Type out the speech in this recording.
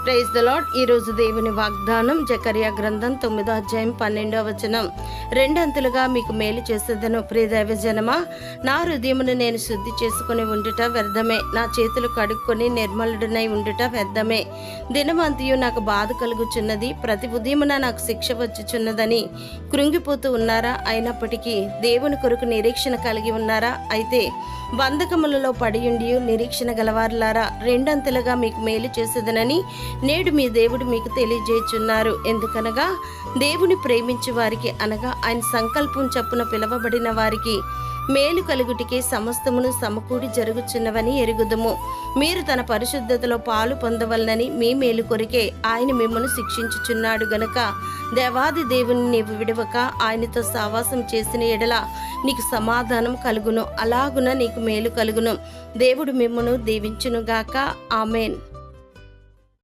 Praise the lord. ఈరోజు దేవుని వాగ్దానం జకర్యా గ్రంథం 9వ అధ్యాయం 12వ వచనం. రెండంతులుగా మీకు మేలు చేసేదను. ప్రియ దైవజనమా, నా హృదయమును నేను శుద్ధి చేసుకుని ఉండుట వ్యర్థమే, నా చేతులు కడుక్కొని నిర్మలుడనై ఉండుట వ్యర్థమే. దినమంతయు నాకు బాధ కలుగుచున్నది, ప్రతి ఉదయమున నాకు శిక్ష వచ్చుచున్నదని కృంగిపోతూ ఉన్నారా? అయినప్పటికీ దేవుని కొరకు నిరీక్షణ కలిగి ఉన్నారా? అయితే బంధకములలో పడియుండి నిరీక్షణ గలవారులారా, రెండంతలుగా మీకు మేలు చేసేదనని నేడు మీ దేవుడు మీకు తెలియజేయుచున్నారు. ఎందుకనగా దేవుని ప్రేమించు వారికి, అనగా ఆయన సంకల్పం చొప్పున పిలవబడిన వారికి మేలు కలుగుటికి సమస్తమును సమకూడి జరుగుచున్నవని ఎరుగుదుము. మీరు తన పరిశుద్ధతలో పాలు పొందవలనని మీ మేలు కొరికే ఆయన మిమ్మల్ని శిక్షించుచున్నాడు గనుక దేవాది దేవుని నీవు విడవక ఆయనతో సావాసం చేసిన ఎడల నీకు సమాధానం కలుగును, అలాగున నీకు మేలు కలుగును. దేవుడు మిమ్మను దీవించునుగాక. ఆమెన్.